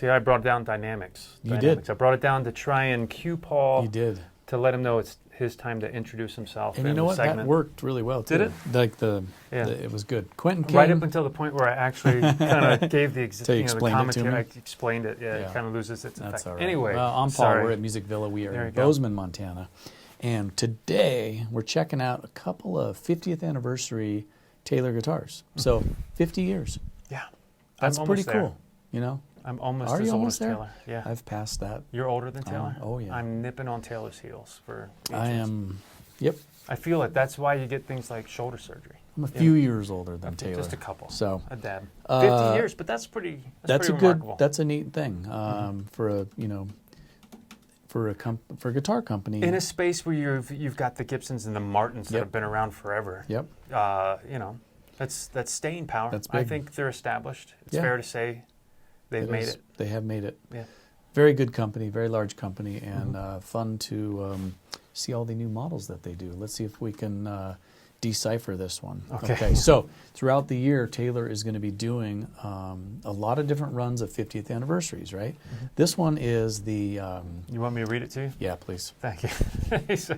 See, I brought down dynamics. You did. I brought it down to try and cue Paul. You did. To let him know it's his time to introduce himself. And you know what? Segment. That worked really well, too. Did it? Like it was good. Quentin came. Right up until the point where I actually kind of gave the the commentary. I explained it. Yeah, it kind of loses its effect. That's all right. Anyway. Well, I'm Paul. We're at Music Villa. We are in Bozeman, Montana. And today, we're checking out a couple of 50th anniversary Taylor guitars. So, 50 years. Yeah. That's pretty cool, you know? I'm almost as old as there? Taylor. Yeah. I've passed that. You're older than Taylor? Oh, yeah. I'm nipping on Taylor's heels for features. I am, yep. I feel it. That's why you get things like shoulder surgery. I'm a few years older than Taylor. Just a couple. So a dab. 50 years, but that's pretty remarkable. That's a neat thing for a, for a guitar company. In a space where you've got the Gibsons and the Martins that have been around forever. Yep. That's staying power. That's big. I think they're established. It's fair to say they've made it. They have made it. Yeah. Very good company, very large company, and fun to see all the new models that they do. Let's see if we can decipher this one. Okay. So throughout the year, Taylor is going to be doing a lot of different runs of 50th anniversaries, right? This one is the... you want me to read it to you? Yeah, please. Thank you. It's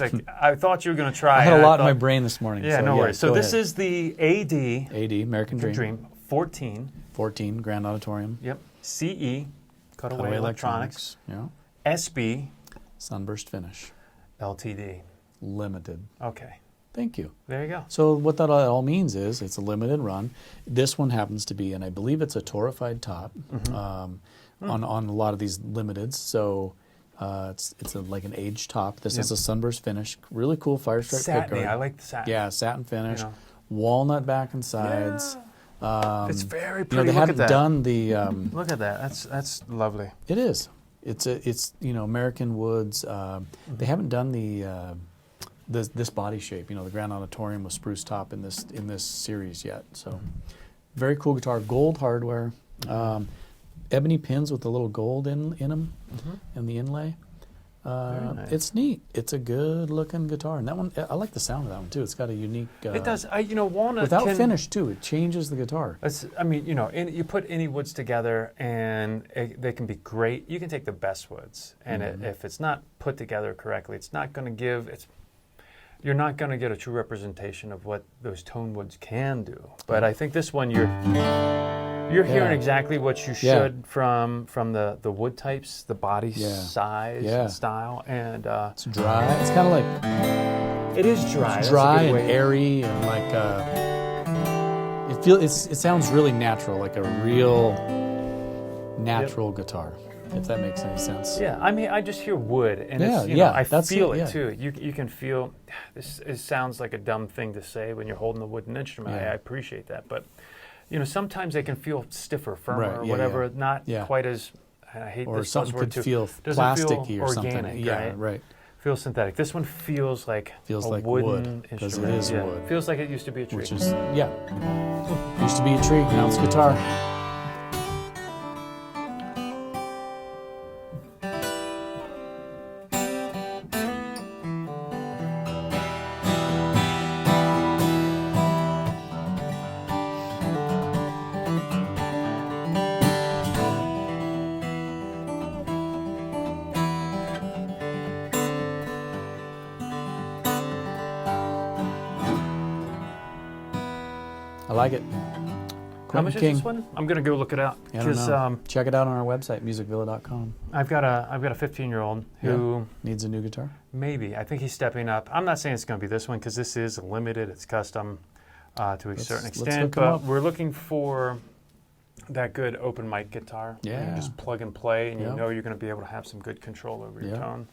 like, I thought you were going to try. I had a lot in my brain this morning. Yeah, so no worries. So this ahead. is the AD American Dream 14. 14, Grand Auditorium. Yep. CE, Cutaway Electronics. Yeah. SB. Sunburst Finish. LTD. Limited. Okay. Thank you. There you go. So what that all means is it's a limited run. This one happens to be, and I believe it's a torrefied top on a lot of these limiteds. So it's like an aged top. This is a sunburst finish. Really cool firestripe Satiny. pickguard. I like the satin. Yeah, satin finish. Walnut back and sides. Yeah. It's very pretty. They hadn't done the. Look at that. That's lovely. It is. It's American woods. They haven't done the. This body shape, the Grand Auditorium with spruce top in this series yet. So, very cool guitar, gold hardware, ebony pins with the little gold in them, and the inlay. Nice. It's neat. It's a good looking guitar, and that one I like the sound of that one too. It's got a unique. It does. Walnut without finish too. It changes the guitar. You put any woods together, and they can be great. You can take the best woods, and if it's not put together correctly, it's not going to give. You're not going to get a true representation of what those tone woods can do. But I think this one, you're hearing exactly what you should from the wood types, the body size and style, and it's dry. It's kind of like it is dry. It's dry and airy, and like it sounds really natural, like a real natural guitar. If that makes any sense. Yeah, I mean, I just hear wood, and I feel it too. You can feel. It sounds like a dumb thing to say when you're holding a wooden instrument. I appreciate that, but sometimes they can feel stiffer, firmer, or whatever. Not quite as. I hate or this something buzzword could too. feel plasticky or something. Yeah, right. Feels synthetic. This one feels like a wooden instrument. Because it is wood. Feels like it used to be a tree. Which is used to be a tree. Now it's a guitar. I like it. How much is this one? I'm gonna go look it out. I don't know. Check it out on our website, musicvilla.com. I've got a 15-year-old who needs a new guitar. Maybe. I think he's stepping up. I'm not saying it's gonna be this one because this is limited. It's custom to a certain extent. But we're looking for that good open mic guitar. Yeah. You just plug and play, and you're gonna be able to have some good control over your tone.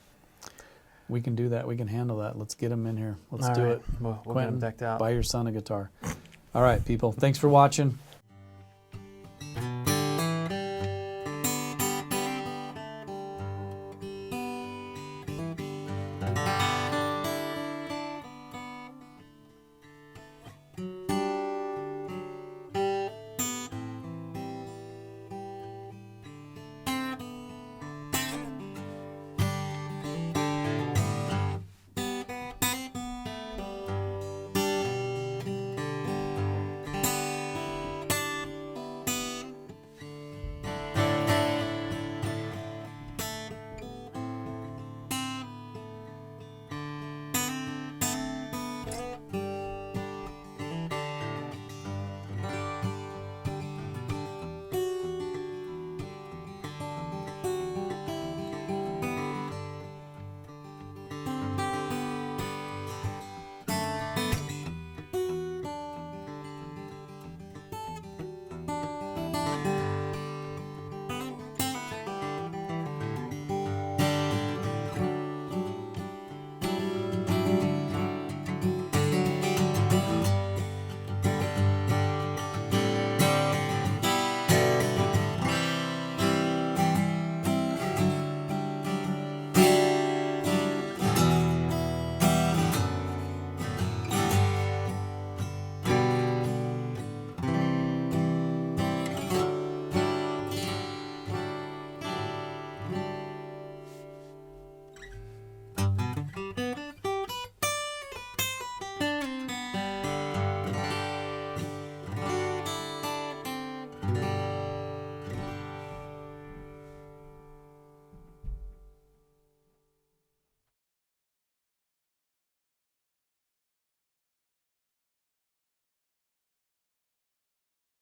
We can do that. We can handle that. Let's get him in here. Let's do it. We'll Quentin, get him decked out. Buy your son a guitar. All right, people. Thanks for watching.